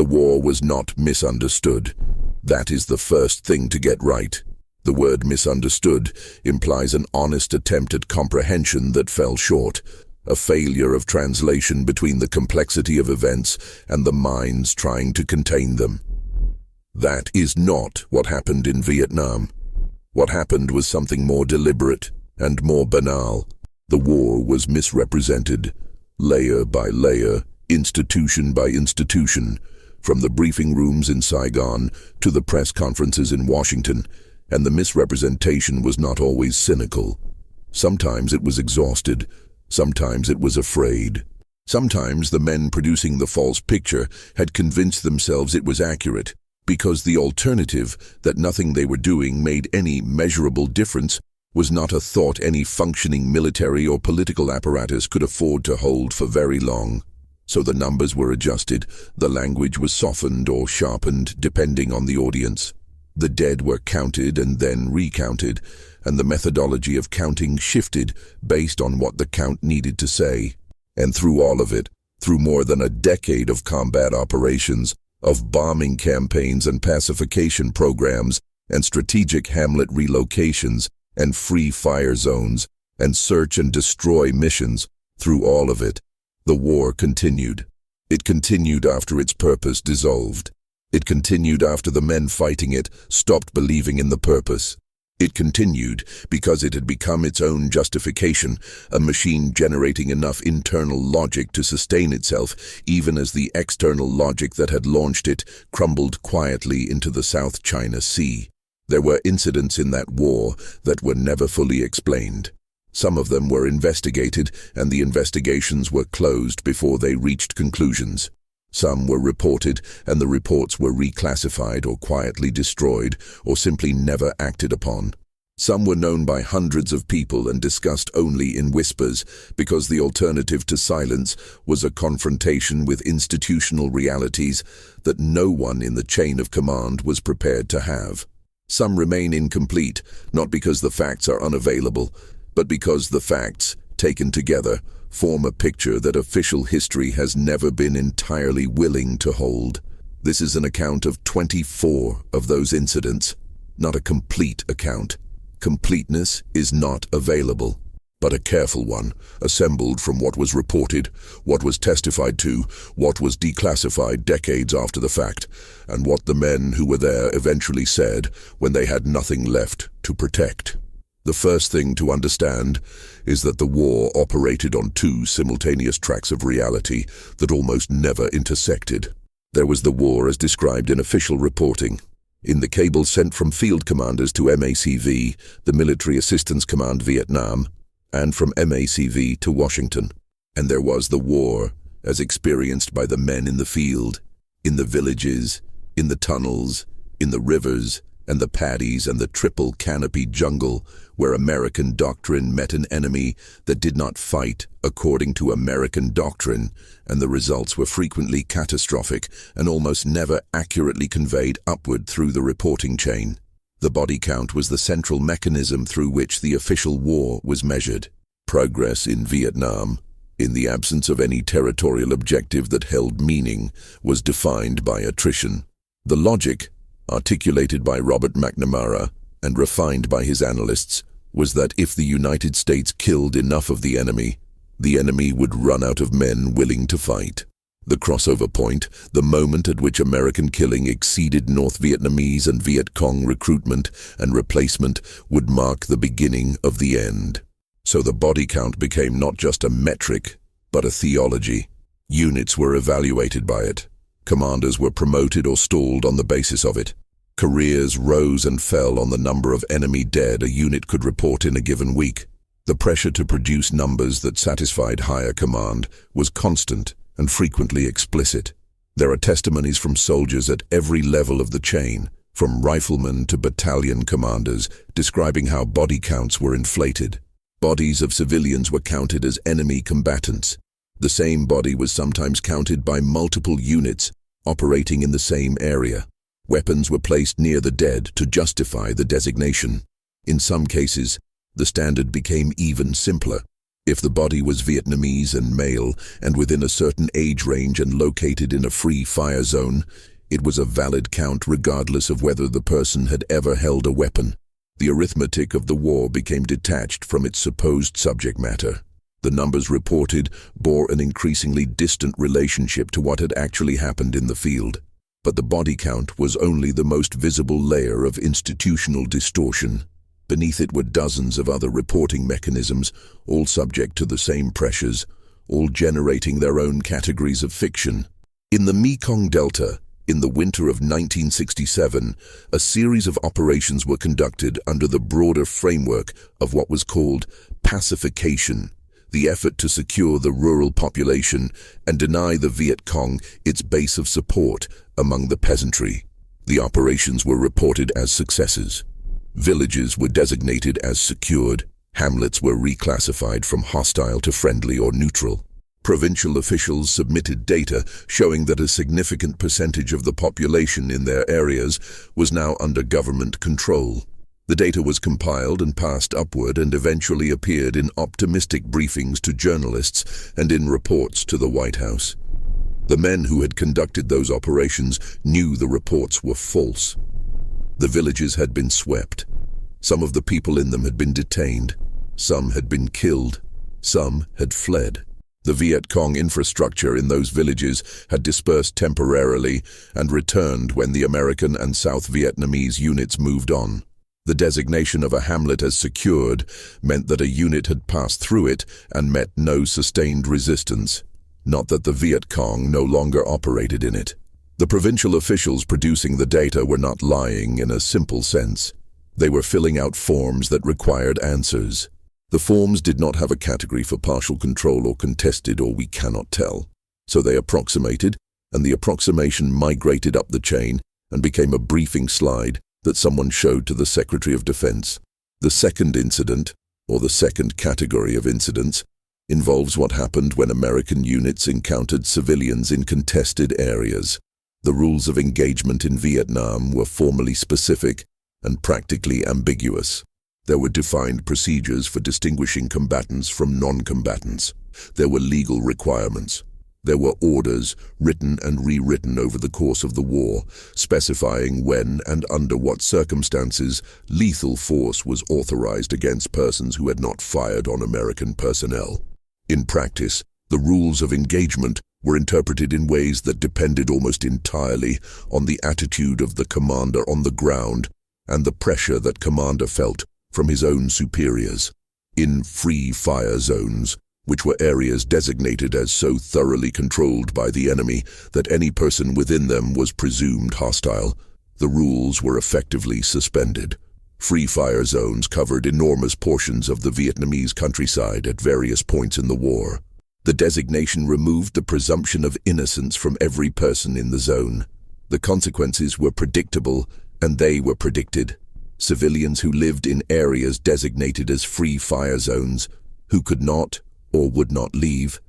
war was not misunderstood. That is the first thing to get right. The word misunderstood implies an honest attempt at comprehension that fell short, a failure of translation between the complexity of events and the minds trying to contain them. That is not what happened in Vietnam. What happened was something more deliberate and more banal. The war was misrepresented, layer by layer, institution by institution, from the briefing rooms in Saigon to the press conferences in Washington, and the misrepresentation was not always cynical. Sometimes it was exhausted, sometimes it was afraid. Sometimes the men producing the false picture had convinced themselves it was accurate, because the alternative, that nothing they were doing made any measurable difference, was not a thought any functioning military or political apparatus could afford to hold for very long. So the numbers were adjusted, the language was softened or sharpened depending on the audience. The dead were counted and then recounted, and the methodology of counting shifted based on what the count needed to say. And through all of it, through more than a decade of combat operations, of bombing campaigns and pacification programs, and strategic hamlet relocations, and free fire zones, and search and destroy missions, through all of it, the war continued. It continued after its purpose dissolved. It continued after the men fighting it stopped believing in the purpose. It continued because it had become its own justification, a machine generating enough internal logic to sustain itself, even as the external logic that had launched it crumbled quietly into the South China Sea. There were incidents in that war that were never fully explained. Some of them were investigated, and the investigations were closed before they reached conclusions. Some were reported, and the reports were reclassified or quietly destroyed, or simply never acted upon. Some were known by hundreds of people and discussed only in whispers, because the alternative to silence was a confrontation with institutional realities that no one in the chain of command was prepared to have. Some remain incomplete, not because the facts are unavailable, but because the facts, taken together, form a picture that official history has never been entirely willing to hold. This is an account of 24 of those incidents, not a complete account. Completeness is not available, but a careful one, assembled from what was reported, what was testified to, what was declassified decades after the fact, and what the men who were there eventually said when they had nothing left to protect. The first thing to understand is that the war operated on two simultaneous tracks of reality that almost never intersected. There was the war as described in official reporting, in the cables sent from field commanders to MACV, the Military Assistance Command Vietnam, and from MACV to Washington. And there was the war as experienced by the men in the field, in the villages, in the tunnels, in the rivers, and the paddies and the triple canopy jungle, where American doctrine met an enemy that did not fight according to American doctrine, and the results were frequently catastrophic and almost never accurately conveyed upward through the reporting chain. The body count was the central mechanism through which the official war was measured. Progress in Vietnam, in the absence of any territorial objective that held meaning, was defined by attrition. The logic, articulated by Robert McNamara and refined by his analysts, was that if the United States killed enough of the enemy would run out of men willing to fight. The crossover point, the moment at which American killing exceeded North Vietnamese and Viet Cong recruitment and replacement, would mark the beginning of the end. So the body count became not just a metric, but a theology. Units were evaluated by it. Commanders were promoted or stalled on the basis of it. Careers rose and fell on the number of enemy dead a unit could report in a given week. The pressure to produce numbers that satisfied higher command was constant and frequently explicit. There are testimonies from soldiers at every level of the chain, from riflemen to battalion commanders, describing how body counts were inflated. Bodies of civilians were counted as enemy combatants. The same body was sometimes counted by multiple units operating in the same area. Weapons were placed near the dead to justify the designation. In some cases, the standard became even simpler. If the body was Vietnamese and male and within a certain age range and located in a free fire zone, it was a valid count regardless of whether the person had ever held a weapon. The arithmetic of the war became detached from its supposed subject matter. The numbers reported bore an increasingly distant relationship to what had actually happened in the field. But the body count was only the most visible layer of institutional distortion. Beneath it were dozens of other reporting mechanisms, all subject to the same pressures, all generating their own categories of fiction. In the Mekong Delta, in the winter of 1967, a series of operations were conducted under the broader framework of what was called pacification, the effort to secure the rural population and deny the Viet Cong its base of support among the peasantry. The operations were reported as successes. Villages were designated as secured. Hamlets were reclassified from hostile to friendly or neutral. Provincial officials submitted data showing that a significant percentage of the population in their areas was now under government control. The data was compiled and passed upward and eventually appeared in optimistic briefings to journalists and in reports to the White House. The men who had conducted those operations knew the reports were false. The villages had been swept. Some of the people in them had been detained. Some had been killed. Some had fled. The Viet Cong infrastructure in those villages had dispersed temporarily and returned when the American and South Vietnamese units moved on. The designation of a hamlet as secured meant that a unit had passed through it and met no sustained resistance, not that the Viet Cong no longer operated in it. The provincial officials producing the data were not lying in a simple sense. They were filling out forms that required answers. The forms did not have a category for partial control or contested or we cannot tell. So they approximated, and the approximation migrated up the chain and became a briefing slide that someone showed to the Secretary of Defense. The second incident, or the second category of incidents, involves what happened when American units encountered civilians in contested areas. The rules of engagement in Vietnam were formally specific and practically ambiguous. There were defined procedures for distinguishing combatants from non-combatants. There were legal requirements. There were orders, written and rewritten over the course of the war, specifying when and under what circumstances lethal force was authorized against persons who had not fired on American personnel. In practice, the rules of engagement were interpreted in ways that depended almost entirely on the attitude of the commander on the ground and the pressure that commander felt from his own superiors. In free fire zones, which were areas designated as so thoroughly controlled by the enemy that any person within them was presumed hostile, the rules were effectively suspended. Free fire zones covered enormous portions of the Vietnamese countryside at various points in the war. The designation removed the presumption of innocence from every person in the zone. The consequences were predictable, and they were predicted. Civilians who lived in areas designated as free fire zones, who could not or would not leave,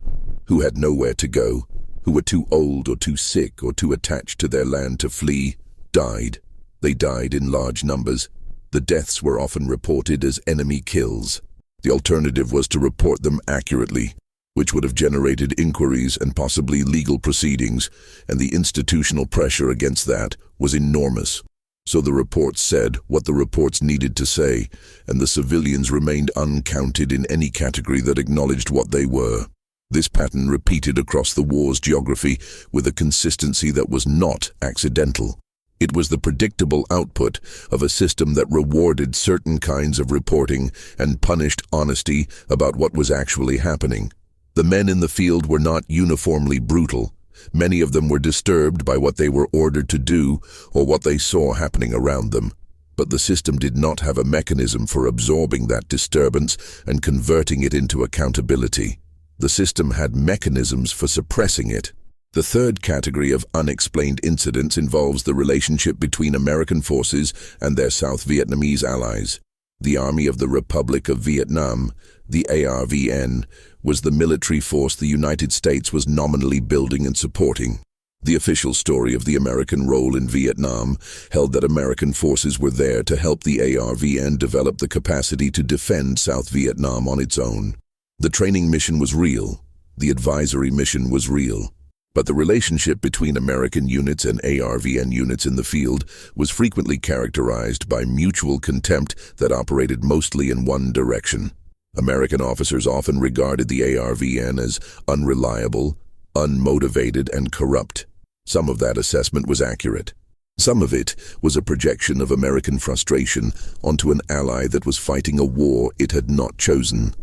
who had nowhere to go, who were too old or too sick or too attached to their land to flee, died. They died in large numbers. The deaths were often reported as enemy kills. The alternative was to report them accurately, which would have generated inquiries and possibly legal proceedings, and the institutional pressure against that was enormous. So the reports said what the reports needed to say, and the civilians remained uncounted in any category that acknowledged what they were. This pattern repeated across the war's geography with a consistency that was not accidental. It was the predictable output of a system that rewarded certain kinds of reporting and punished honesty about what was actually happening. The men in the field were not uniformly brutal. Many of them were disturbed by what they were ordered to do or what they saw happening around them. But the system did not have a mechanism for absorbing that disturbance and converting it into accountability. The system had mechanisms for suppressing it. The third category of unexplained incidents involves the relationship between American forces and their South Vietnamese allies. The Army of the Republic of Vietnam, the ARVN, was the military force the United States was nominally building and supporting. The official story of the American role in Vietnam held that American forces were there to help the ARVN develop the capacity to defend South Vietnam on its own. The training mission was real. The advisory mission was real. But the relationship between American units and ARVN units in the field was frequently characterized by mutual contempt that operated mostly in one direction. American officers often regarded the ARVN as unreliable, unmotivated, and corrupt. Some of that assessment was accurate. Some of it was a projection of American frustration onto an ally that was fighting a war it had not chosen,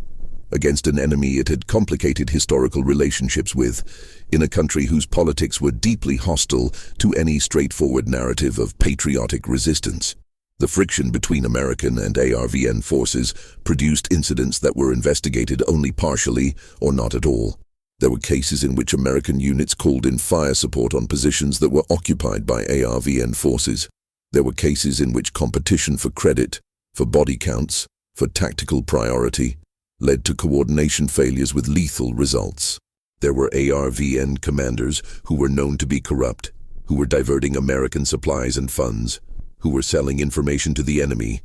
against an enemy it had complicated historical relationships with, in a country whose politics were deeply hostile to any straightforward narrative of patriotic resistance. The friction between American and ARVN forces produced incidents that were investigated only partially or not at all. There were cases in which American units called in fire support on positions that were occupied by ARVN forces. There were cases in which competition for credit, for body counts, for tactical priority, led to coordination failures with lethal results. There were ARVN commanders who were known to be corrupt, who were diverting American supplies and funds, who were selling information to the enemy,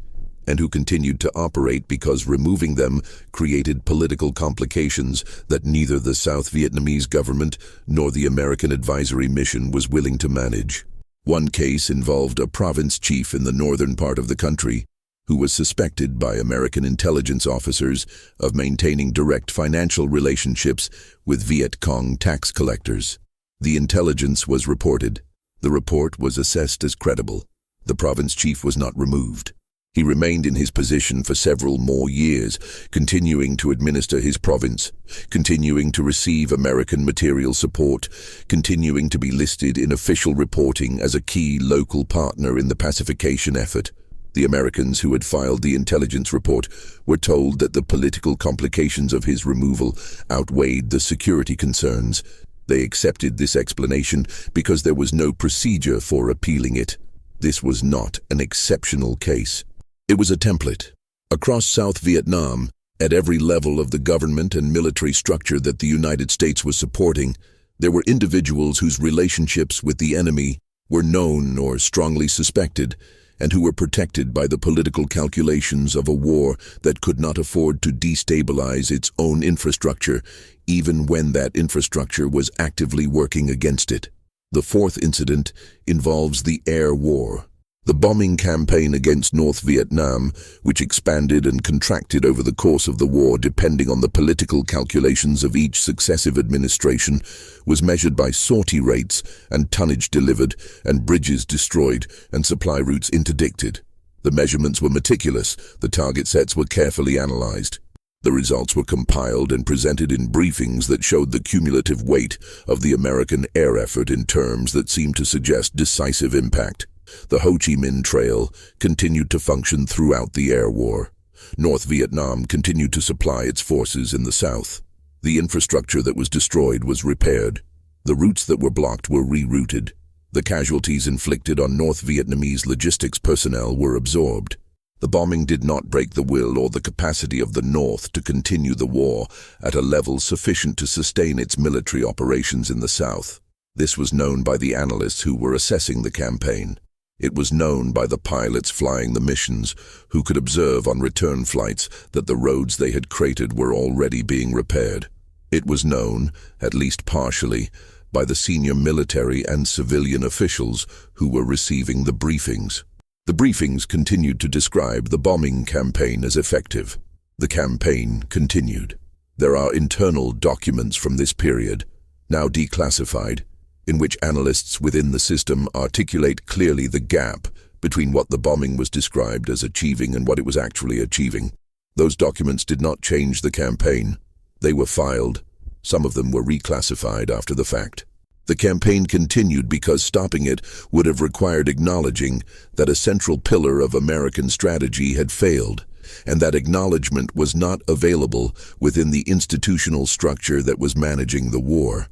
and who continued to operate because removing them created political complications that neither the South Vietnamese government nor the American advisory mission was willing to manage. One case involved a province chief in the northern part of the country who was suspected by American intelligence officers of maintaining direct financial relationships with Viet Cong tax collectors. The intelligence was reported. The report was assessed as credible. The province chief was not removed. He remained in his position for several more years, continuing to administer his province, continuing to receive American material support, continuing to be listed in official reporting as a key local partner in the pacification effort. The Americans who had filed the intelligence report were told that the political complications of his removal outweighed the security concerns. They accepted this explanation because there was no procedure for appealing it. This was not an exceptional case. It was a template. Across South Vietnam, at every level of the government and military structure that the United States was supporting, there were individuals whose relationships with the enemy were known or strongly suspected, and who were protected by the political calculations of a war that could not afford to destabilize its own infrastructure, even when that infrastructure was actively working against it. The fourth incident involves the air war. The bombing campaign against North Vietnam, which expanded and contracted over the course of the war depending on the political calculations of each successive administration, was measured by sortie rates and tonnage delivered and bridges destroyed and supply routes interdicted. The measurements were meticulous, the target sets were carefully analyzed. The results were compiled and presented in briefings that showed the cumulative weight of the American air effort in terms that seemed to suggest decisive impact. The Ho Chi Minh Trail continued to function throughout the air war. North Vietnam continued to supply its forces in the south. The infrastructure that was destroyed was repaired. The routes that were blocked were rerouted. The casualties inflicted on North Vietnamese logistics personnel were absorbed. The bombing did not break the will or the capacity of the North to continue the war at a level sufficient to sustain its military operations in the south. This was known by the analysts who were assessing the campaign. It was known by the pilots flying the missions, who could observe on return flights that the roads they had created were already being repaired. It was known, at least partially, by the senior military and civilian officials who were receiving the briefings. The briefings continued to describe the bombing campaign as effective. The campaign continued. There are internal documents from this period, now declassified, in which analysts within the system articulate clearly the gap between what the bombing was described as achieving and what it was actually achieving. Those documents did not change the campaign. They were filed. Some of them were reclassified after the fact. The campaign continued because stopping it would have required acknowledging that a central pillar of American strategy had failed, and that acknowledgement was not available within the institutional structure that was managing the war.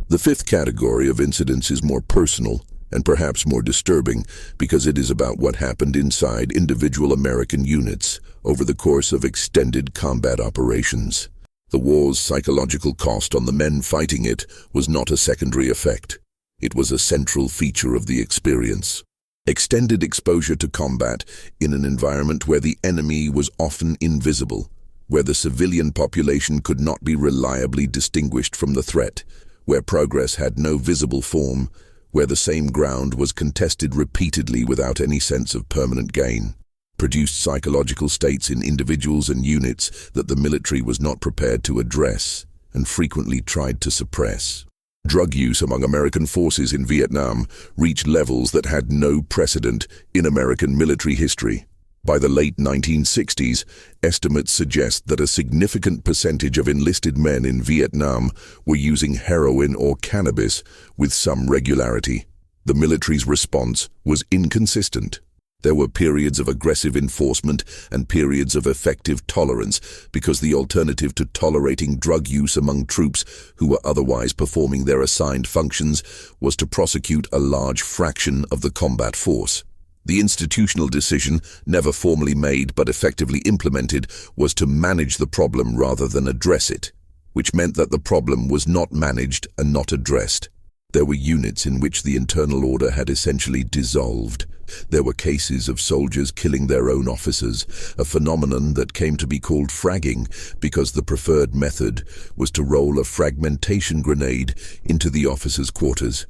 The fifth category of incidents is more personal and perhaps more disturbing because it is about what happened inside individual American units over the course of extended combat operations. The war's psychological cost on the men fighting it was not a secondary effect. It was a central feature of the experience. Extended exposure to combat in an environment where the enemy was often invisible, where the civilian population could not be reliably distinguished from the threat, where progress had no visible form, where the same ground was contested repeatedly without any sense of permanent gain, produced psychological states in individuals and units that the military was not prepared to address and frequently tried to suppress. Drug use among American forces in Vietnam reached levels that had no precedent in American military history. By the late 1960s, estimates suggest that a significant percentage of enlisted men in Vietnam were using heroin or cannabis with some regularity. The military's response was inconsistent. There were periods of aggressive enforcement and periods of effective tolerance because the alternative to tolerating drug use among troops who were otherwise performing their assigned functions was to prosecute a large fraction of the combat force. The institutional decision, never formally made but effectively implemented, was to manage the problem rather than address it, which meant that the problem was not managed and not addressed. There were units in which the internal order had essentially dissolved. There were cases of soldiers killing their own officers, a phenomenon that came to be called fragging because the preferred method was to roll a fragmentation grenade into the officers' quarters.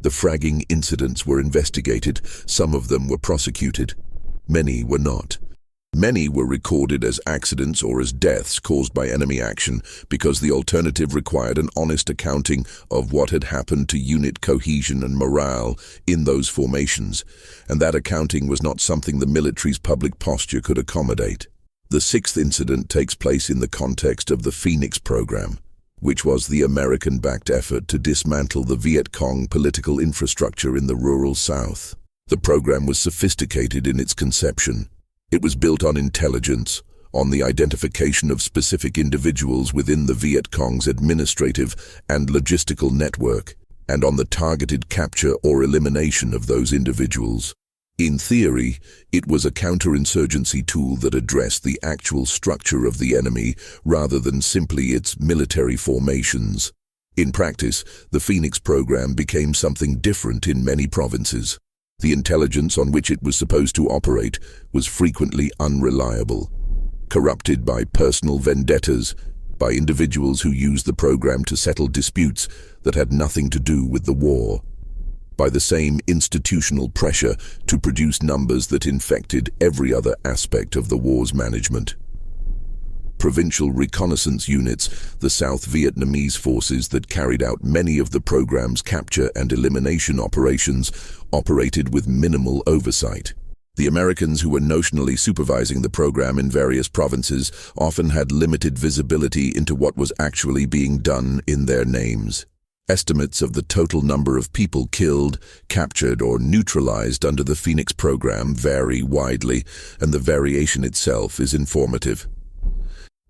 The fragging incidents were investigated, some of them were prosecuted. Many were not. Many were recorded as accidents or as deaths caused by enemy action because the alternative required an honest accounting of what had happened to unit cohesion and morale in those formations, and that accounting was not something the military's public posture could accommodate. The sixth incident takes place in the context of the Phoenix program, which was the American-backed effort to dismantle the Viet Cong political infrastructure in the rural South. The program was sophisticated in its conception. It was built on intelligence, on the identification of specific individuals within the Viet Cong's administrative and logistical network, and on the targeted capture or elimination of those individuals. In theory, it was a counterinsurgency tool that addressed the actual structure of the enemy rather than simply its military formations. In practice, the Phoenix program became something different in many provinces. The intelligence on which it was supposed to operate was frequently unreliable, corrupted by personal vendettas, by individuals who used the program to settle disputes that had nothing to do with the war, by the same institutional pressure to produce numbers that infected every other aspect of the war's management. Provincial reconnaissance units, the South Vietnamese forces that carried out many of the program's capture and elimination operations, operated with minimal oversight. The Americans who were notionally supervising the program in various provinces often had limited visibility into what was actually being done in their names. Estimates of the total number of people killed, captured, or neutralized under the Phoenix program vary widely, and the variation itself is informative.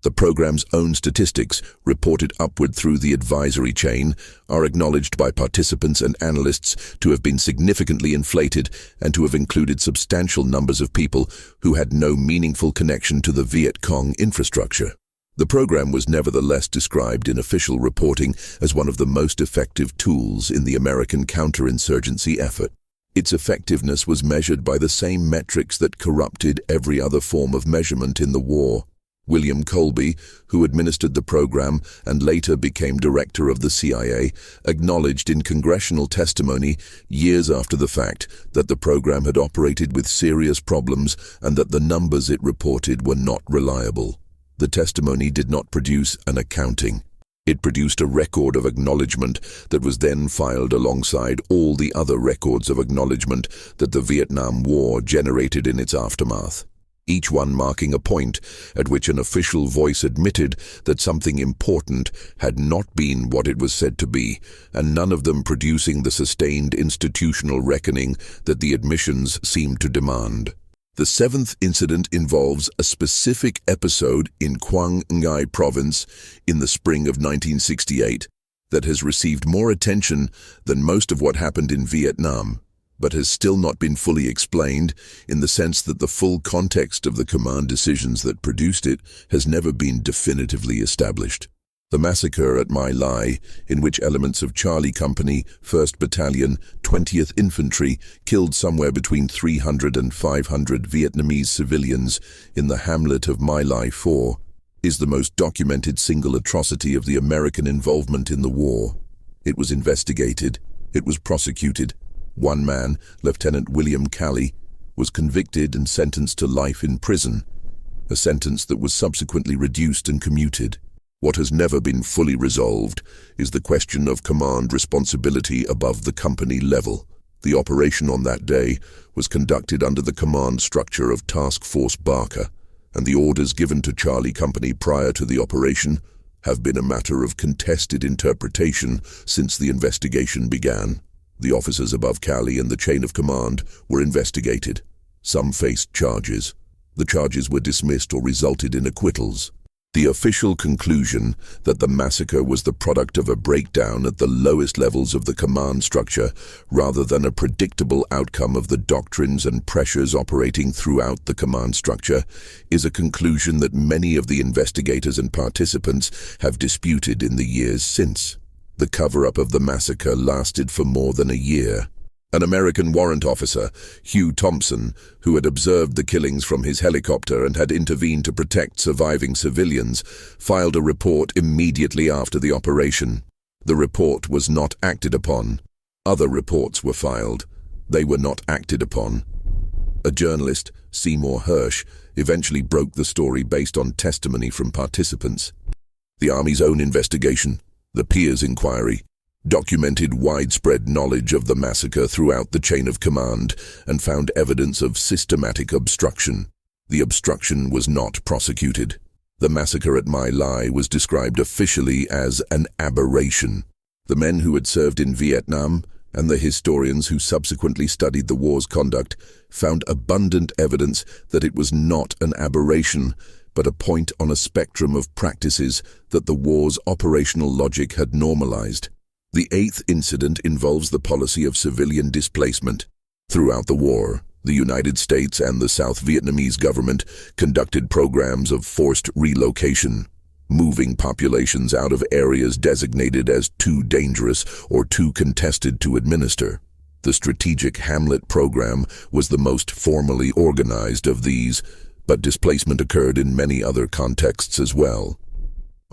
The program's own statistics, reported upward through the advisory chain, are acknowledged by participants and analysts to have been significantly inflated and to have included substantial numbers of people who had no meaningful connection to the Viet Cong infrastructure. The program was nevertheless described in official reporting as one of the most effective tools in the American counterinsurgency effort. Its effectiveness was measured by the same metrics that corrupted every other form of measurement in the war. William Colby, who administered the program and later became director of the CIA, acknowledged in congressional testimony years after the fact that the program had operated with serious problems and that the numbers it reported were not reliable. The testimony did not produce an accounting. It produced a record of acknowledgement that was then filed alongside all the other records of acknowledgement that the Vietnam War generated in its aftermath, each one marking a point at which an official voice admitted that something important had not been what it was said to be, and none of them producing the sustained institutional reckoning that the admissions seemed to demand. The seventh incident involves a specific episode in Quang Ngai province in the spring of 1968 that has received more attention than most of what happened in Vietnam, but has still not been fully explained in the sense that the full context of the command decisions that produced it has never been definitively established. The massacre at My Lai, in which elements of Charlie Company, 1st Battalion, 20th Infantry killed somewhere between 300 and 500 Vietnamese civilians in the hamlet of My Lai 4, is the most documented single atrocity of the American involvement in the war. It was investigated, it was prosecuted. One man, Lieutenant William Calley, was convicted and sentenced to life in prison, a sentence that was subsequently reduced and commuted. What has never been fully resolved is the question of command responsibility above the company level. The operation on that day was conducted under the command structure of Task Force Barker, and the orders given to Charlie Company prior to the operation have been a matter of contested interpretation since the investigation began. The officers above Calley and the chain of command were investigated. Some faced charges. The charges were dismissed or resulted in acquittals. The official conclusion that the massacre was the product of a breakdown at the lowest levels of the command structure rather than a predictable outcome of the doctrines and pressures operating throughout the command structure is a conclusion that many of the investigators and participants have disputed in the years since. The cover-up of the massacre lasted for more than a year. An American warrant officer, Hugh Thompson, who had observed the killings from his helicopter and had intervened to protect surviving civilians, filed a report immediately after the operation. The report was not acted upon. Other reports were filed. They were not acted upon. A journalist, Seymour Hersh, eventually broke the story based on testimony from participants. The Army's own investigation, the Peers Inquiry, documented widespread knowledge of the massacre throughout the chain of command and found evidence of systematic obstruction. The obstruction was not prosecuted. The massacre at My Lai was described officially as an aberration. The men who had served in Vietnam and the historians who subsequently studied the war's conduct found abundant evidence that it was not an aberration, but a point on a spectrum of practices that the war's operational logic had normalized. The 8th incident involves the policy of civilian displacement. Throughout the war, the United States and the South Vietnamese government conducted programs of forced relocation, moving populations out of areas designated as too dangerous or too contested to administer. The Strategic Hamlet Program was the most formally organized of these, but displacement occurred in many other contexts as well.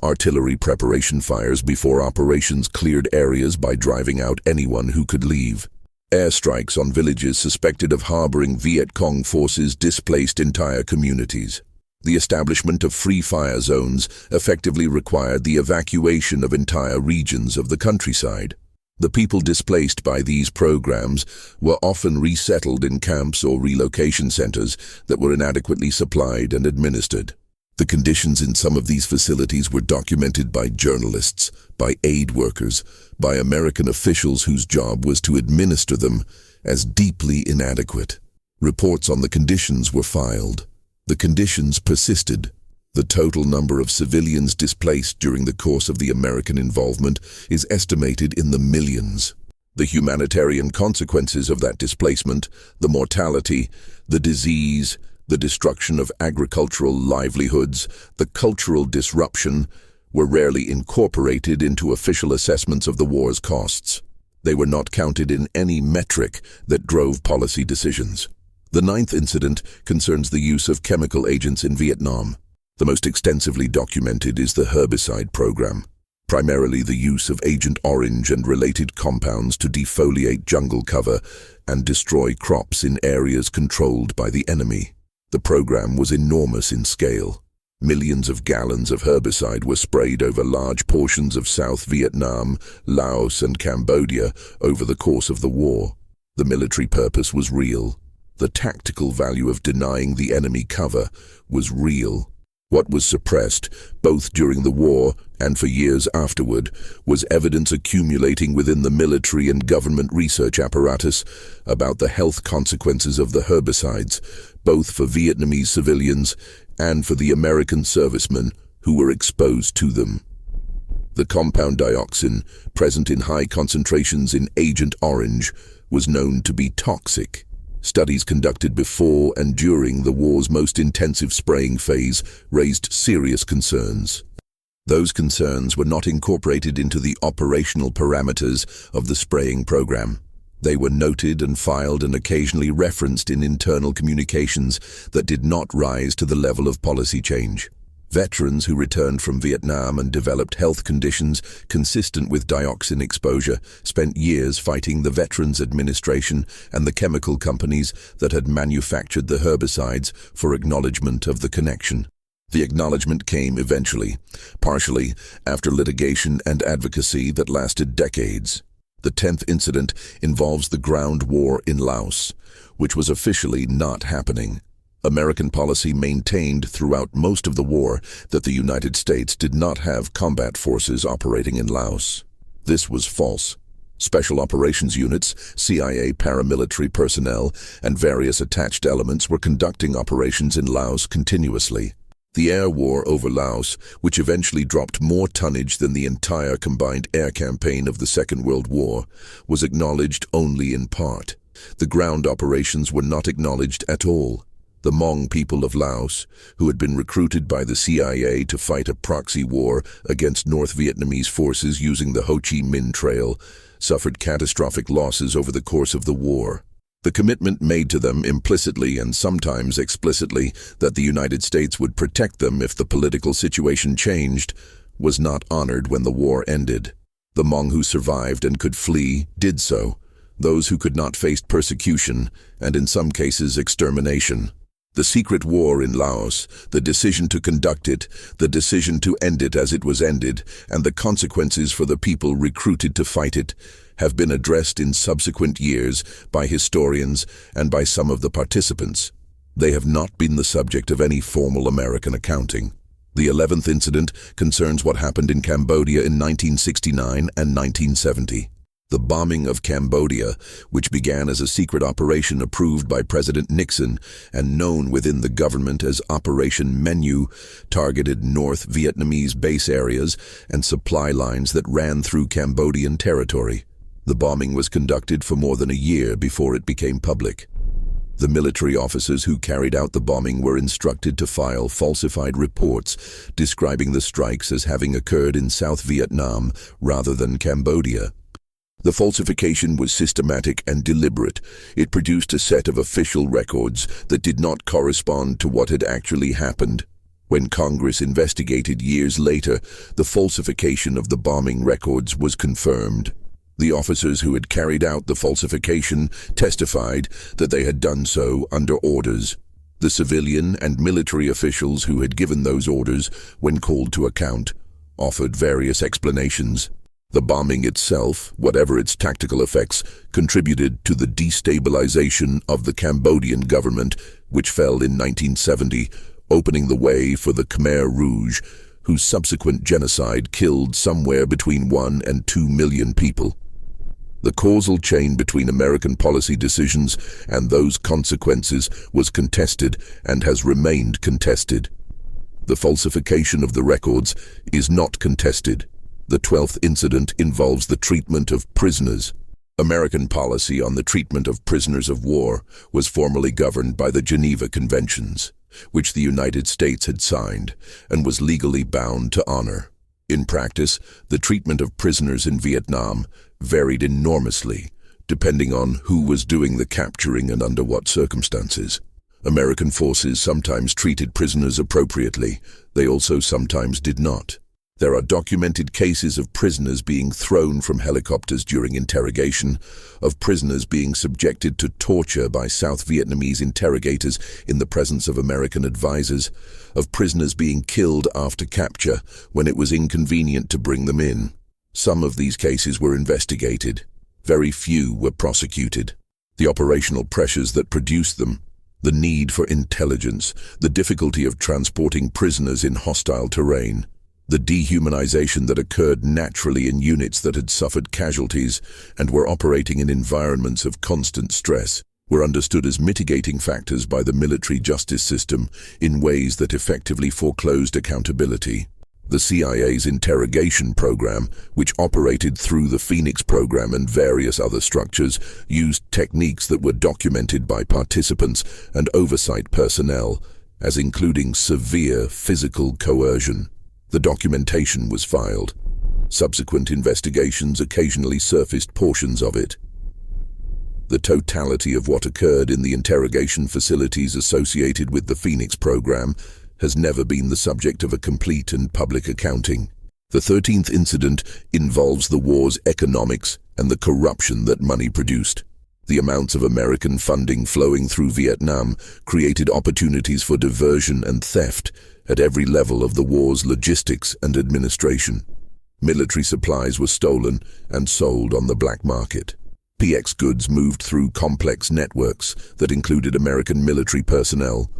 Artillery preparation fires before operations cleared areas by driving out anyone who could leave. Airstrikes on villages suspected of harboring Viet Cong forces displaced entire communities. The establishment of free fire zones effectively required the evacuation of entire regions of the countryside. The people displaced by these programs were often resettled in camps or relocation centers that were inadequately supplied and administered. The conditions in some of these facilities were documented by journalists, by aid workers, by American officials whose job was to administer them, as deeply inadequate. Reports on the conditions were filed. The conditions persisted. The total number of civilians displaced during the course of the American involvement is estimated in the millions. The humanitarian consequences of that displacement, the mortality, the disease, the destruction of agricultural livelihoods, the cultural disruption, were rarely incorporated into official assessments of the war's costs. They were not counted in any metric that drove policy decisions. The 9th incident concerns the use of chemical agents in Vietnam. The most extensively documented is the herbicide program, primarily the use of Agent Orange and related compounds to defoliate jungle cover and destroy crops in areas controlled by the enemy. The program was enormous in scale. Millions of gallons of herbicide were sprayed over large portions of South Vietnam, Laos, and Cambodia over the course of the war. The military purpose was real. The tactical value of denying the enemy cover was real. What was suppressed, both during the war and for years afterward, was evidence accumulating within the military and government research apparatus about the health consequences of the herbicides, both for Vietnamese civilians and for the American servicemen who were exposed to them. The compound dioxin, present in high concentrations in Agent Orange, was known to be toxic. Studies conducted before and during the war's most intensive spraying phase raised serious concerns. Those concerns were not incorporated into the operational parameters of the spraying program. They were noted and filed and occasionally referenced in internal communications that did not rise to the level of policy change. Veterans who returned from Vietnam and developed health conditions consistent with dioxin exposure spent years fighting the Veterans Administration and the chemical companies that had manufactured the herbicides for acknowledgement of the connection. The acknowledgement came eventually, partially after litigation and advocacy that lasted decades. The 10th incident involves the ground war in Laos, which was officially not happening. American policy maintained throughout most of the war that the United States did not have combat forces operating in Laos. This was false. Special operations units, CIA paramilitary personnel, and various attached elements were conducting operations in Laos continuously. The air war over Laos, which eventually dropped more tonnage than the entire combined air campaign of the Second World War, was acknowledged only in part. The ground operations were not acknowledged at all. The Hmong people of Laos, who had been recruited by the CIA to fight a proxy war against North Vietnamese forces using the Ho Chi Minh Trail, suffered catastrophic losses over the course of the war. The commitment made to them implicitly and sometimes explicitly that the United States would protect them if the political situation changed was not honored when the war ended. The Hmong who survived and could flee did so. Those who could not faced persecution and in some cases extermination. The secret war in Laos, the decision to conduct it, the decision to end it as it was ended, and the consequences for the people recruited to fight it, have been addressed in subsequent years by historians and by some of the participants. They have not been the subject of any formal American accounting. The 11th incident concerns what happened in Cambodia in 1969 and 1970. The bombing of Cambodia, which began as a secret operation approved by President Nixon and known within the government as Operation Menu, targeted North Vietnamese base areas and supply lines that ran through Cambodian territory. The bombing was conducted for more than a year before it became public. The military officers who carried out the bombing were instructed to file falsified reports describing the strikes as having occurred in South Vietnam rather than Cambodia. The falsification was systematic and deliberate. It produced a set of official records that did not correspond to what had actually happened. When Congress investigated years later, the falsification of the bombing records was confirmed. The officers who had carried out the falsification testified that they had done so under orders. The civilian and military officials who had given those orders, when called to account, offered various explanations. The bombing itself, whatever its tactical effects, contributed to the destabilization of the Cambodian government, which fell in 1970, opening the way for the Khmer Rouge, whose subsequent genocide killed somewhere between 1 and 2 million people. The causal chain between American policy decisions and those consequences was contested and has remained contested. The falsification of the records is not contested. The 12th incident involves the treatment of prisoners. American policy on the treatment of prisoners of war was formally governed by the Geneva Conventions, which the United States had signed and was legally bound to honor. In practice, the treatment of prisoners in Vietnam varied enormously, depending on who was doing the capturing and under what circumstances. American forces sometimes treated prisoners appropriately. They also sometimes did not. There are documented cases of prisoners being thrown from helicopters during interrogation, of prisoners being subjected to torture by South Vietnamese interrogators in the presence of American advisors, of prisoners being killed after capture when it was inconvenient to bring them in. Some of these cases were investigated. Very few were prosecuted. The operational pressures that produced them, the need for intelligence, the difficulty of transporting prisoners in hostile terrain, the dehumanization that occurred naturally in units that had suffered casualties and were operating in environments of constant stress, were understood as mitigating factors by the military justice system in ways that effectively foreclosed accountability. The CIA's interrogation program, which operated through the Phoenix program and various other structures, used techniques that were documented by participants and oversight personnel, as including severe physical coercion. The documentation was filed. Subsequent investigations occasionally surfaced portions of it. The totality of what occurred in the interrogation facilities associated with the Phoenix program has never been the subject of a complete and public accounting. The 13th incident involves the war's economics and the corruption that money produced. The amounts of American funding flowing through Vietnam created opportunities for diversion and theft at every level of the war's logistics and administration. Military supplies were stolen and sold on the black market. PX goods moved through complex networks that included American military personnel,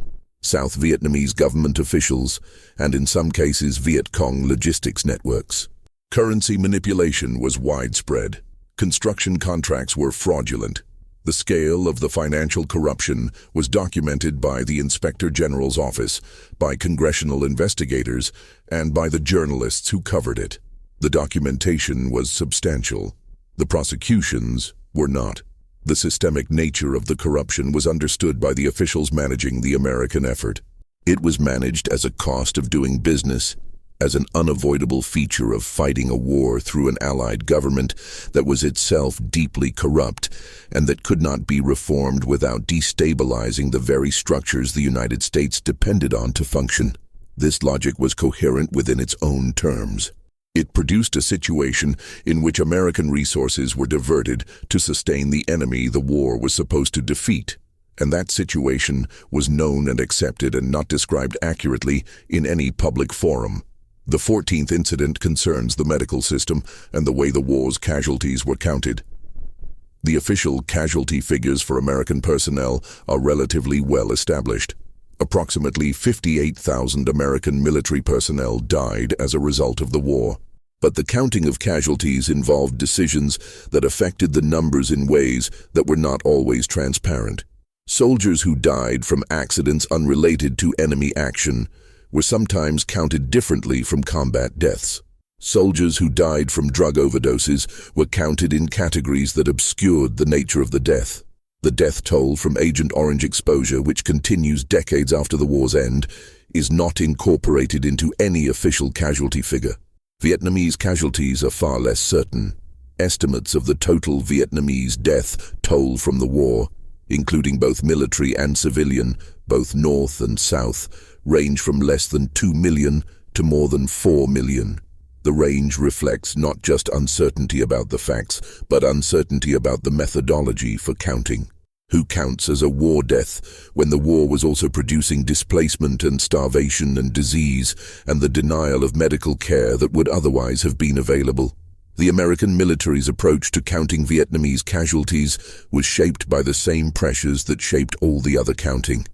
South Vietnamese government officials, and in some cases Viet Cong logistics networks. Currency manipulation was widespread. Construction contracts were fraudulent. The scale of the financial corruption was documented by the Inspector General's office, by congressional investigators, and by the journalists who covered it. The documentation was substantial. The prosecutions were not. The systemic nature of the corruption was understood by the officials managing the American effort. It was managed as a cost of doing business, as an unavoidable feature of fighting a war through an allied government that was itself deeply corrupt and that could not be reformed without destabilizing the very structures the United States depended on to function. This logic was coherent within its own terms. It produced a situation in which American resources were diverted to sustain the enemy the war was supposed to defeat, and that situation was known and accepted and not described accurately in any public forum. The 14th incident concerns the medical system and the way the war's casualties were counted. The official casualty figures for American personnel are relatively well established. Approximately 58,000 American military personnel died as a result of the war. But the counting of casualties involved decisions that affected the numbers in ways that were not always transparent. Soldiers who died from accidents unrelated to enemy action were sometimes counted differently from combat deaths. Soldiers who died from drug overdoses were counted in categories that obscured the nature of the death. The death toll from Agent Orange exposure, which continues decades after the war's end, is not incorporated into any official casualty figure. Vietnamese casualties are far less certain. Estimates of the total Vietnamese death toll from the war, including both military and civilian, both North and South, range from less than 2 million to more than 4 million. The range reflects not just uncertainty about the facts, but uncertainty about the methodology for counting. Who counts as a war death when the war was also producing displacement and starvation and disease and the denial of medical care that would otherwise have been available? The American military's approach to counting Vietnamese casualties was shaped by the same pressures that shaped all the other counting.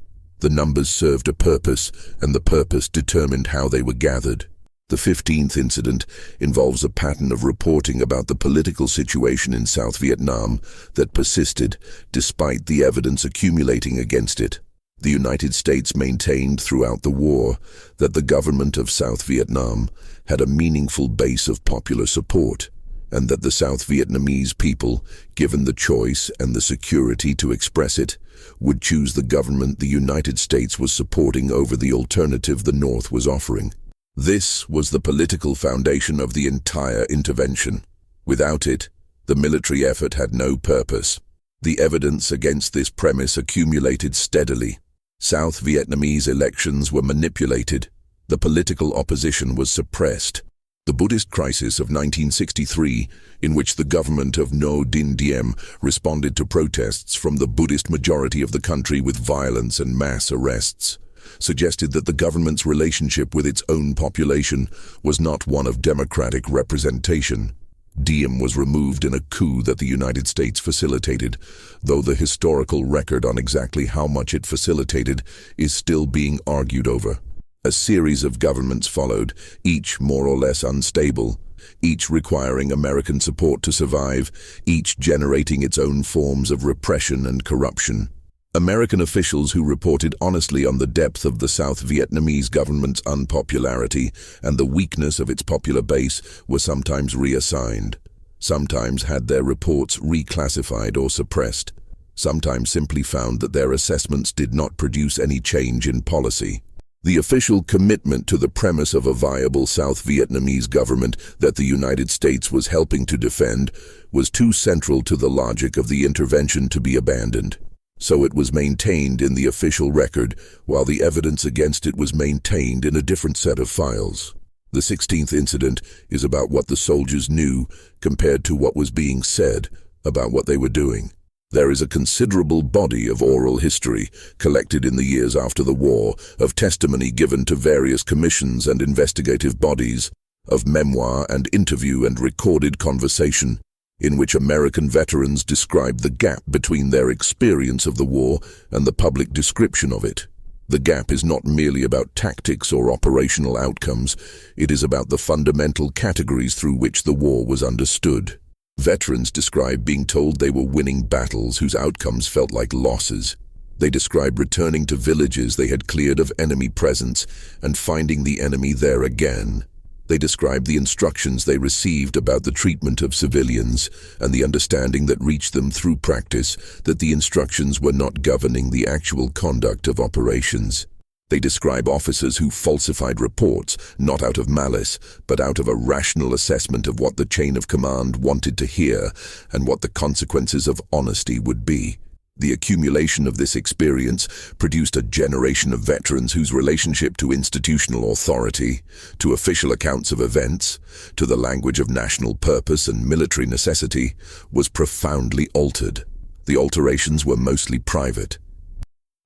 The numbers served a purpose, and the purpose determined how they were gathered. The 15th incident involves a pattern of reporting about the political situation in South Vietnam that persisted despite the evidence accumulating against it. The United States maintained throughout the war that the government of South Vietnam had a meaningful base of popular support, and that the South Vietnamese people, given the choice and the security to express it, would choose the government the United States was supporting over the alternative the North was offering. This was the political foundation of the entire intervention. Without it, the military effort had no purpose. The evidence against this premise accumulated steadily. South Vietnamese elections were manipulated. The political opposition was suppressed. The Buddhist crisis of 1963, in which the government of Ngo Dinh Diem responded to protests from the Buddhist majority of the country with violence and mass arrests, suggested that the government's relationship with its own population was not one of democratic representation. Diem was removed in a coup that the United States facilitated, though the historical record on exactly how much it facilitated is still being argued over. A series of governments followed, each more or less unstable, each requiring American support to survive, each generating its own forms of repression and corruption. American officials who reported honestly on the depth of the South Vietnamese government's unpopularity and the weakness of its popular base were sometimes reassigned, sometimes had their reports reclassified or suppressed, sometimes simply found that their assessments did not produce any change in policy. The official commitment to the premise of a viable South Vietnamese government that the United States was helping to defend was too central to the logic of the intervention to be abandoned. So it was maintained in the official record, while the evidence against it was maintained in a different set of files. The 16th incident is about what the soldiers knew compared to what was being said about what they were doing. There is a considerable body of oral history collected in the years after the war, of testimony given to various commissions and investigative bodies, of memoir and interview and recorded conversation, in which American veterans describe the gap between their experience of the war and the public description of it. The gap is not merely about tactics or operational outcomes, it is about the fundamental categories through which the war was understood. Veterans describe being told they were winning battles whose outcomes felt like losses. They describe returning to villages they had cleared of enemy presence and finding the enemy there again. They describe the instructions they received about the treatment of civilians and the understanding that reached them through practice that the instructions were not governing the actual conduct of operations. They describe officers who falsified reports, not out of malice, but out of a rational assessment of what the chain of command wanted to hear and what the consequences of honesty would be. The accumulation of this experience produced a generation of veterans whose relationship to institutional authority, to official accounts of events, to the language of national purpose and military necessity, was profoundly altered. The alterations were mostly private.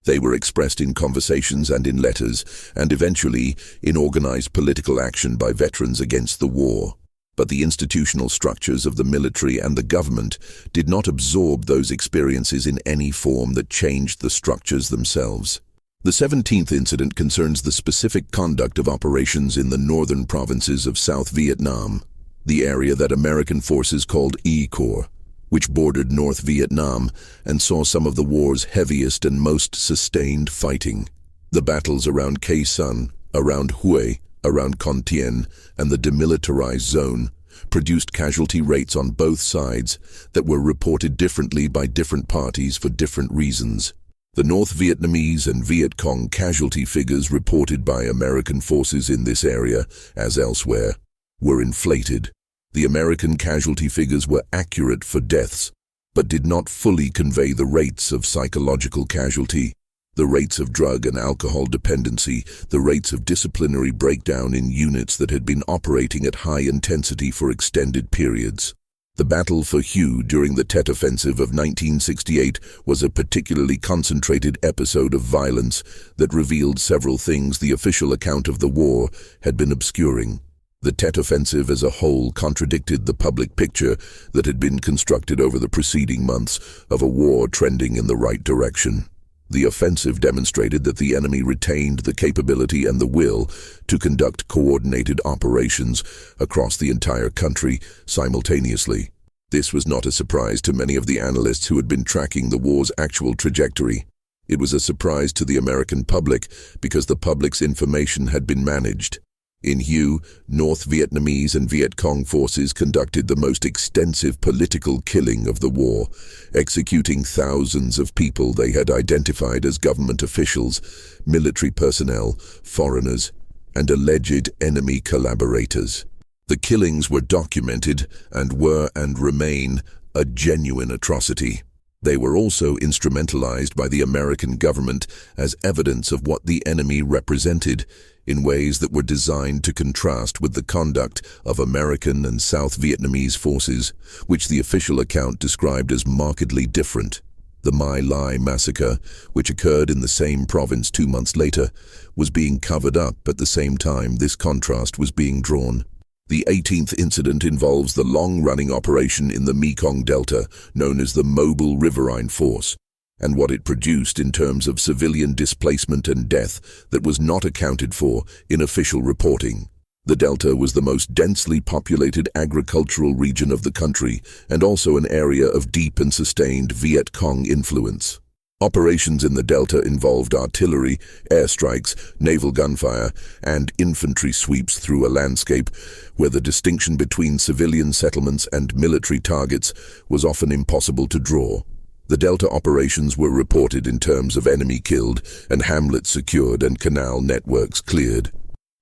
They were expressed in conversations and in letters, and eventually in organized political action by veterans against the war. But the institutional structures of the military and the government did not absorb those experiences in any form that changed the structures themselves. The 17th incident concerns the specific conduct of operations in the northern provinces of South Vietnam, the area that American forces called E Corps, which bordered North Vietnam and saw some of the war's heaviest and most sustained fighting. The battles around Khe Sanh, around Hue, around Con Thien, and the demilitarized zone produced casualty rates on both sides that were reported differently by different parties for different reasons. The North Vietnamese and Viet Cong casualty figures reported by American forces in this area, as elsewhere, were inflated. The American casualty figures were accurate for deaths, but did not fully convey the rates of psychological casualty, the rates of drug and alcohol dependency, the rates of disciplinary breakdown in units that had been operating at high intensity for extended periods. The battle for Hue during the Tet Offensive of 1968 was a particularly concentrated episode of violence that revealed several things the official account of the war had been obscuring. The Tet Offensive as a whole contradicted the public picture that had been constructed over the preceding months of a war trending in the right direction. The offensive demonstrated that the enemy retained the capability and the will to conduct coordinated operations across the entire country simultaneously. This was not a surprise to many of the analysts who had been tracking the war's actual trajectory. It was a surprise to the American public because the public's information had been managed. In Hue, North Vietnamese and Viet Cong forces conducted the most extensive political killing of the war, executing thousands of people they had identified as government officials, military personnel, foreigners, and alleged enemy collaborators. The killings were documented and were and remain a genuine atrocity. They were also instrumentalized by the American government as evidence of what the enemy represented in ways that were designed to contrast with the conduct of American and South Vietnamese forces, which the official account described as markedly different. The My Lai massacre, which occurred in the same province 2 months later, was being covered up at the same time this contrast was being drawn. The 18th incident involves the long-running operation in the Mekong Delta, known as the Mobile Riverine Force, and what it produced in terms of civilian displacement and death that was not accounted for in official reporting. The Delta was the most densely populated agricultural region of the country and also an area of deep and sustained Viet Cong influence. Operations in the Delta involved artillery, airstrikes, naval gunfire, and infantry sweeps through a landscape where the distinction between civilian settlements and military targets was often impossible to draw. The Delta operations were reported in terms of enemy killed and hamlets secured and canal networks cleared.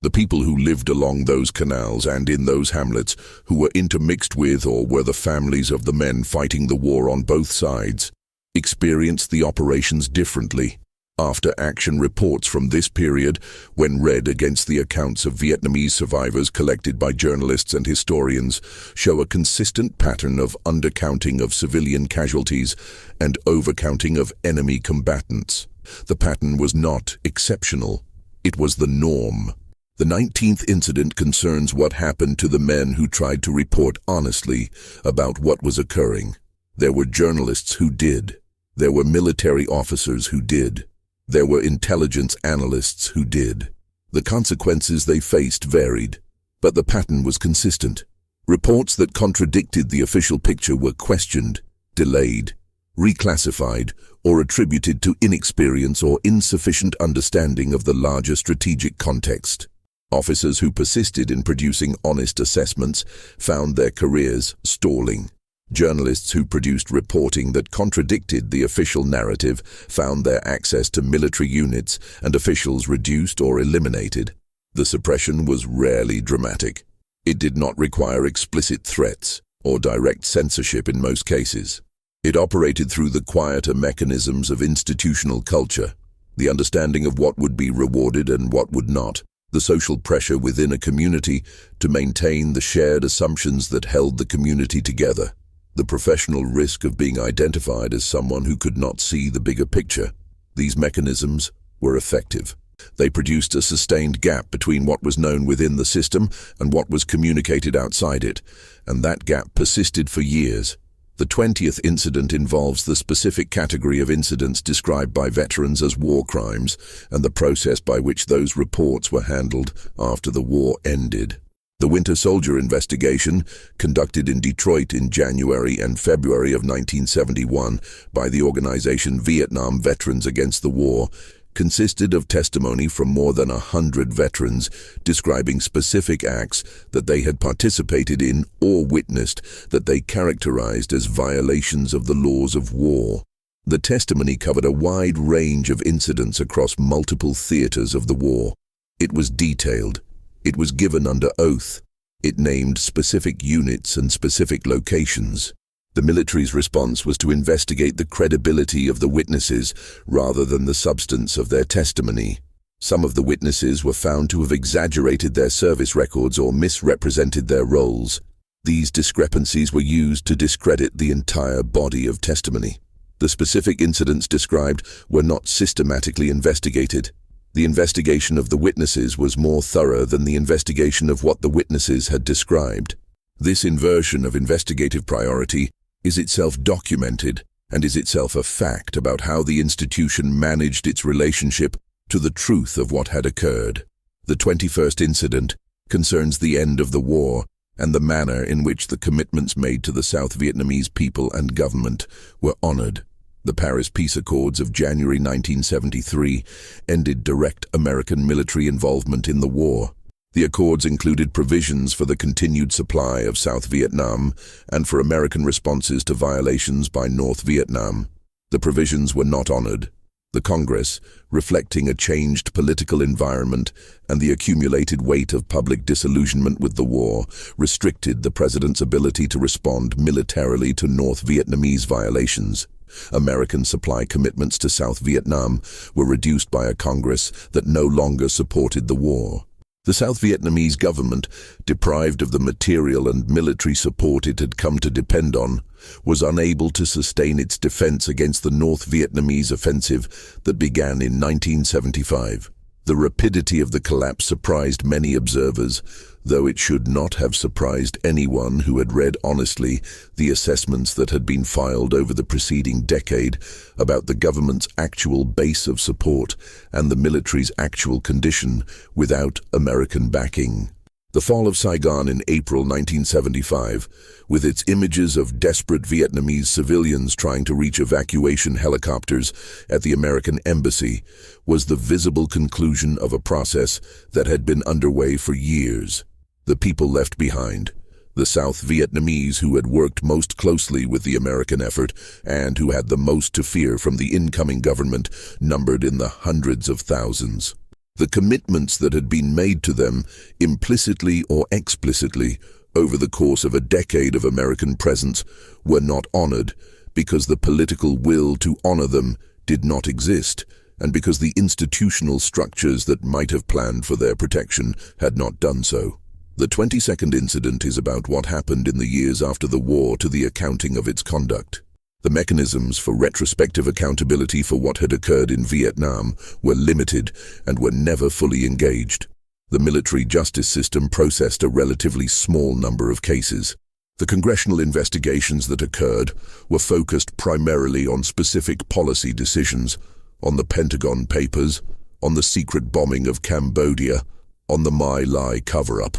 The people who lived along those canals and in those hamlets, who were intermixed with or were the families of the men fighting the war on both sides, experienced the operations differently. After-action reports from this period, when read against the accounts of Vietnamese survivors collected by journalists and historians, show a consistent pattern of undercounting of civilian casualties and overcounting of enemy combatants. The pattern was not exceptional. It was the norm. The 19th incident concerns what happened to the men who tried to report honestly about what was occurring. There were journalists who did. There were military officers who did. There were intelligence analysts who did. The consequences they faced varied, but the pattern was consistent. Reports that contradicted the official picture were questioned, delayed, reclassified, or attributed to inexperience or insufficient understanding of the larger strategic context. Officers who persisted in producing honest assessments found their careers stalling. Journalists who produced reporting that contradicted the official narrative found their access to military units and officials reduced or eliminated. The suppression was rarely dramatic. It did not require explicit threats or direct censorship in most cases. It operated through the quieter mechanisms of institutional culture, the understanding of what would be rewarded and what would not, the social pressure within a community to maintain the shared assumptions that held the community together, the professional risk of being identified as someone who could not see the bigger picture. These mechanisms were effective. They produced a sustained gap between what was known within the system and what was communicated outside it, and that gap persisted for years. The 20th incident involves the specific category of incidents described by veterans as war crimes and the process by which those reports were handled after the war ended. The Winter Soldier investigation, conducted in Detroit in January and February of 1971 by the organization Vietnam Veterans Against the War, consisted of testimony from more than 100 veterans describing specific acts that they had participated in or witnessed that they characterized as violations of the laws of war. The testimony covered a wide range of incidents across multiple theaters of the war. It was detailed. It was given under oath. It named specific units and specific locations. The military's response was to investigate the credibility of the witnesses rather than the substance of their testimony. Some of the witnesses were found to have exaggerated their service records or misrepresented their roles. These discrepancies were used to discredit the entire body of testimony. The specific incidents described were not systematically investigated. The investigation of the witnesses was more thorough than the investigation of what the witnesses had described. This inversion of investigative priority is itself documented and is itself a fact about how the institution managed its relationship to the truth of what had occurred. The 21st incident concerns the end of the war and the manner in which the commitments made to the South Vietnamese people and government were honored. The Paris Peace Accords of January 1973 ended direct American military involvement in the war. The accords included provisions for the continued supply of South Vietnam and for American responses to violations by North Vietnam. The provisions were not honored. The Congress, reflecting a changed political environment and the accumulated weight of public disillusionment with the war, restricted the president's ability to respond militarily to North Vietnamese violations. American supply commitments to South Vietnam were reduced by a Congress that no longer supported the war. The South Vietnamese government, deprived of the material and military support it had come to depend on, was unable to sustain its defense against the North Vietnamese offensive that began in 1975. The rapidity of the collapse surprised many observers, though it should not have surprised anyone who had read honestly the assessments that had been filed over the preceding decade about the government's actual base of support and the military's actual condition without American backing. The fall of Saigon in April 1975, with its images of desperate Vietnamese civilians trying to reach evacuation helicopters at the American embassy, was the visible conclusion of a process that had been underway for years. The people left behind, The South Vietnamese, who had worked most closely with the American effort and who had the most to fear from the incoming government, numbered in the hundreds of thousands. The commitments that had been made to them, implicitly or explicitly, over the course of a decade of American presence, were not honored because the political will to honor them did not exist, and because the institutional structures that might have planned for their protection had not done so. The 22nd incident is about what happened in the years after the war to the accounting of its conduct. The mechanisms for retrospective accountability for what had occurred in Vietnam were limited and were never fully engaged. The military justice system processed a relatively small number of cases. The congressional investigations that occurred were focused primarily on specific policy decisions, on the Pentagon Papers, on the secret bombing of Cambodia, on the My Lai cover-up,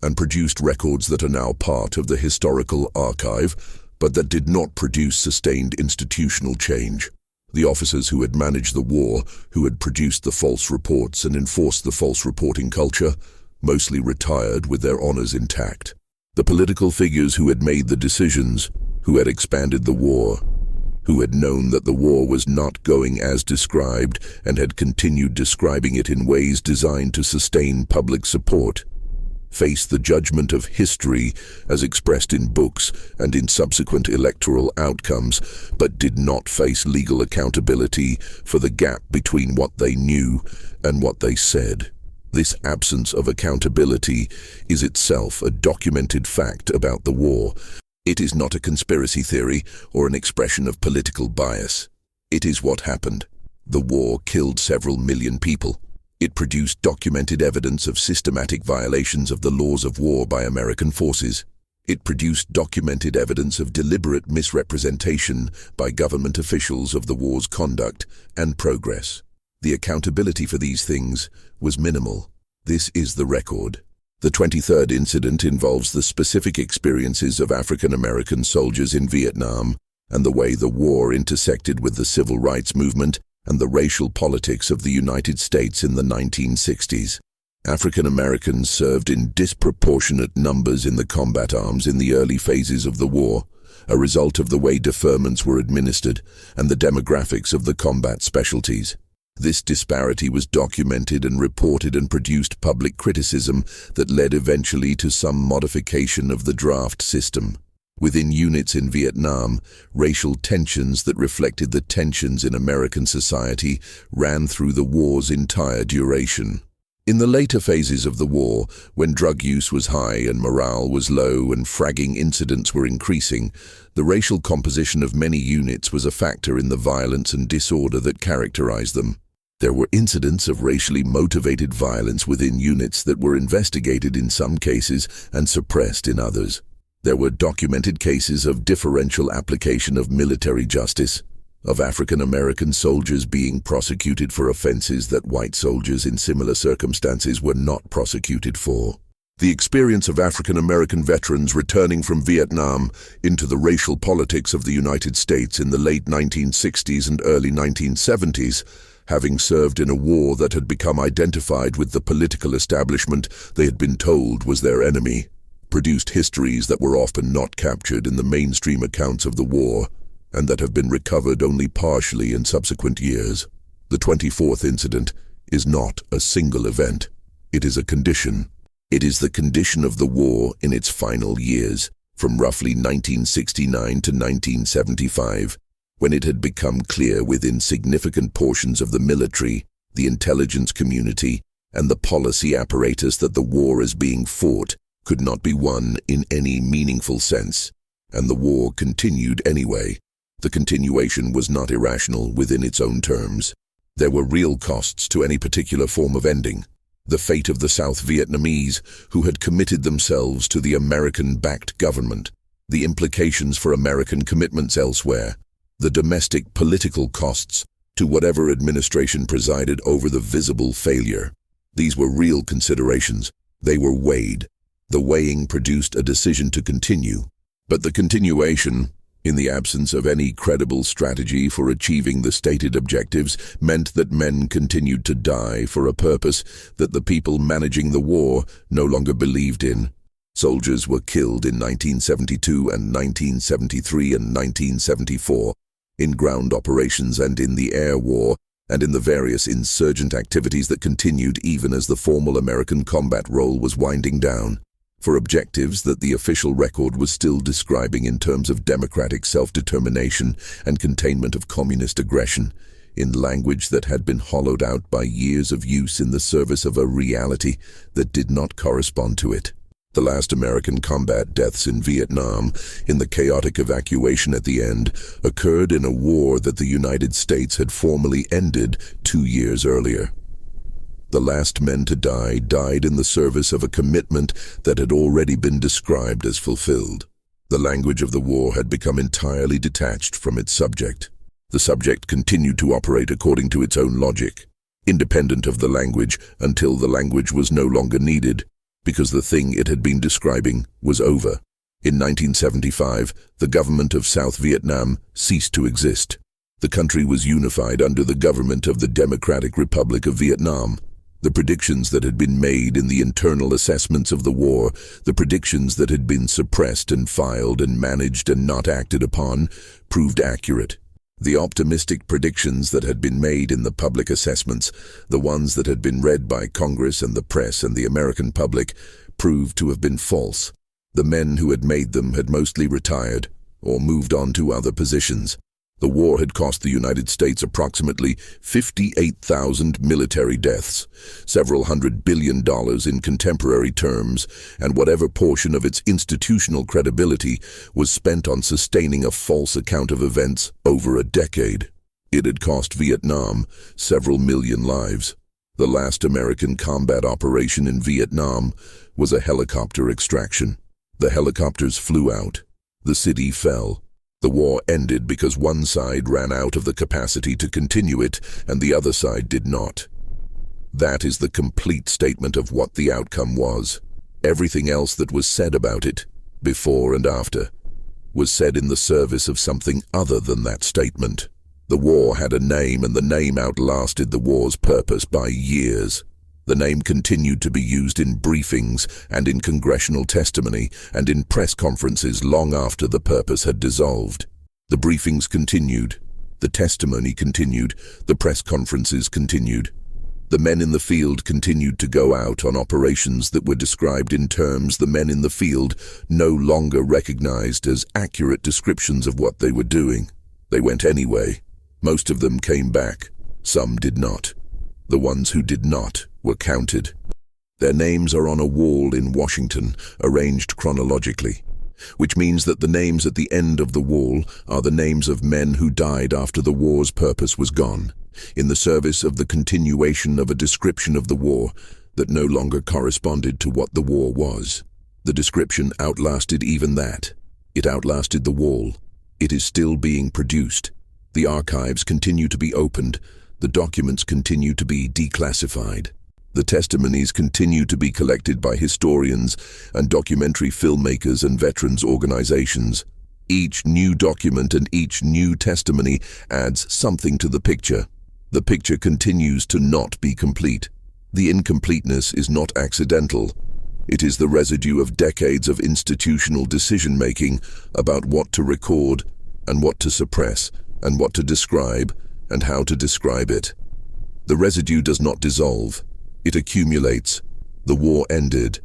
and produced records that are now part of the historical archive, but that did not produce sustained institutional change. The officers who had managed the war, who had produced the false reports and enforced the false reporting culture, mostly retired with their honors intact. The political figures who had made the decisions, who had expanded the war, who had known that the war was not going as described and had continued describing it in ways designed to sustain public support, faced the judgment of history as expressed in books and in subsequent electoral outcomes, but did not face legal accountability for the gap between what they knew and what they said. This absence of accountability is itself a documented fact about the war. It is not a conspiracy theory or an expression of political bias. It is what happened. The war killed several million people. It produced documented evidence of systematic violations of the laws of war by American forces. It produced documented evidence of deliberate misrepresentation by government officials of the war's conduct and progress. The accountability for these things was minimal. This is the record. The 23rd incident involves the specific experiences of African American soldiers in Vietnam and the way the war intersected with the civil rights movement and the racial politics of the United States in the 1960s. African Americans served in disproportionate numbers in the combat arms in the early phases of the war, a result of the way deferments were administered and the demographics of the combat specialties. This disparity was documented and reported and produced public criticism that led eventually to some modification of the draft system. Within units in Vietnam, racial tensions that reflected the tensions in American society ran through the war's entire duration. In the later phases of the war, when drug use was high and morale was low and fragging incidents were increasing, the racial composition of many units was a factor in the violence and disorder that characterized them. There were incidents of racially motivated violence within units that were investigated in some cases and suppressed in others. There were documented cases of differential application of military justice, of African American soldiers being prosecuted for offenses that white soldiers in similar circumstances were not prosecuted for. The experience of African American veterans returning from Vietnam into the racial politics of the United States in the late 1960s and early 1970s, having served in a war that had become identified with the political establishment they had been told was their enemy, produced histories that were often not captured in the mainstream accounts of the war, and that have been recovered only partially in subsequent years. The 24th incident is not a single event. It is a condition. It is the condition of the war in its final years, from roughly 1969 to 1975, when it had become clear within significant portions of the military, the intelligence community, and the policy apparatus that the war as being fought could not be won in any meaningful sense, and the war continued anyway. The continuation was not irrational within its own terms. There were real costs to any particular form of ending. The fate of the South Vietnamese, who had committed themselves to the American-backed government, the implications for American commitments elsewhere, the domestic political costs to whatever administration presided over the visible failure. These were real considerations. They were weighed. The weighing produced a decision to continue. But the continuation, in the absence of any credible strategy for achieving the stated objectives, meant that men continued to die for a purpose that the people managing the war no longer believed in. Soldiers were killed in 1972 and 1973 and 1974, in ground operations and in the air war, and in the various insurgent activities that continued even as the formal American combat role was winding down, for objectives that the official record was still describing in terms of democratic self-determination and containment of communist aggression, in language that had been hollowed out by years of use in the service of a reality that did not correspond to it. The last American combat deaths in Vietnam, in the chaotic evacuation at the end, occurred in a war that the United States had formally ended 2 years earlier. The last men to die died in the service of a commitment that had already been described as fulfilled. The language of the war had become entirely detached from its subject. The subject continued to operate according to its own logic, independent of the language until the language was no longer needed, because the thing it had been describing was over. In 1975, the government of South Vietnam ceased to exist. The country was unified under the government of the Democratic Republic of Vietnam. The predictions that had been made in the internal assessments of the war, the predictions that had been suppressed and filed and managed and not acted upon, proved accurate. The optimistic predictions that had been made in the public assessments, the ones that had been read by Congress and the press and the American public, proved to have been false. The men who had made them had mostly retired or moved on to other positions. The war had cost the United States approximately 58,000 military deaths, several $100 billion in contemporary terms, and whatever portion of its institutional credibility was spent on sustaining a false account of events over a decade. It had cost Vietnam several million lives. The last American combat operation in Vietnam was a helicopter extraction. The helicopters flew out. The city fell. The war ended because one side ran out of the capacity to continue it and the other side did not. That is the complete statement of what the outcome was. Everything else that was said about it, before and after, was said in the service of something other than that statement. The war had a name, and the name outlasted the war's purpose by years. The name continued to be used in briefings and in congressional testimony and in press conferences long after the purpose had dissolved. The briefings continued, the testimony continued, the press conferences continued. The men in the field continued to go out on operations that were described in terms the men in the field no longer recognized as accurate descriptions of what they were doing. They went anyway. Most of them came back. Some did not. The ones who did not were counted. Their names are on a wall in Washington, arranged chronologically, which means that the names at the end of the wall are the names of men who died after the war's purpose was gone, in the service of the continuation of a description of the war that no longer corresponded to what the war was. The description outlasted even that. It outlasted the wall. It is still being produced. The archives continue to be opened. The documents continue to be declassified. The testimonies continue to be collected by historians and documentary filmmakers and veterans organizations. Each new document and each new testimony adds something to the picture. The picture continues to not be complete. The incompleteness is not accidental. It is the residue of decades of institutional decision-making about what to record and what to suppress and what to describe and how to describe it. The residue does not dissolve. It accumulates. The war ended.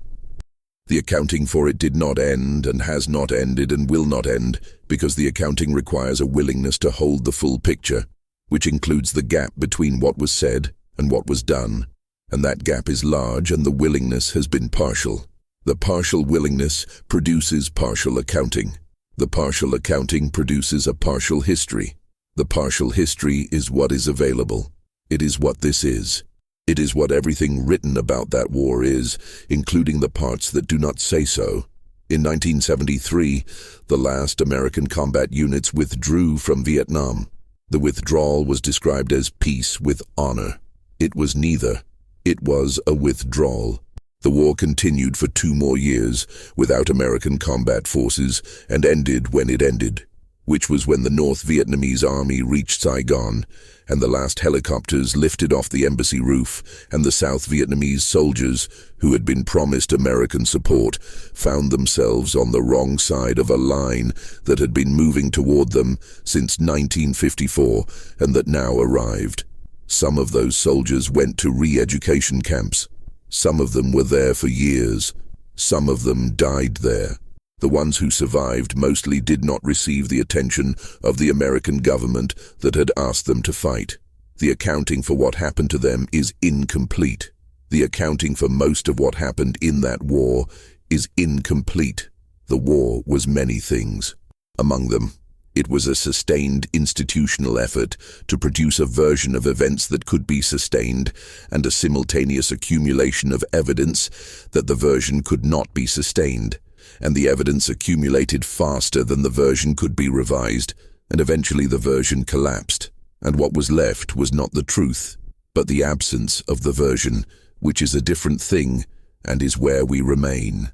The accounting for it did not end and has not ended and will not end because the accounting requires a willingness to hold the full picture, which includes the gap between what was said and what was done. And that gap is large and the willingness has been partial. The partial willingness produces partial accounting. The partial accounting produces a partial history. The partial history is what is available. It is what this is. It is what everything written about that war is, including the parts that do not say so. In 1973, the last American combat units withdrew from Vietnam. The withdrawal was described as peace with honor. It was neither. It was a withdrawal. The war continued for 2 more years without American combat forces and ended when it ended. which was when the North Vietnamese army reached Saigon, and the last helicopters lifted off the embassy roof, and the South Vietnamese soldiers, who had been promised American support, found themselves on the wrong side of a line that had been moving toward them since 1954 and that now arrived. Some of those soldiers went to re-education camps. Some of them were there for years. Some of them died there. The ones who survived mostly did not receive the attention of the American government that had asked them to fight. The accounting for what happened to them is incomplete. The accounting for most of what happened in that war is incomplete. The war was many things. Among them, it was a sustained institutional effort to produce a version of events that could be sustained, and a simultaneous accumulation of evidence that the version could not be sustained. And the evidence accumulated faster than the version could be revised, and eventually the version collapsed. And what was left was not the truth, but the absence of the version, which is a different thing and is where we remain.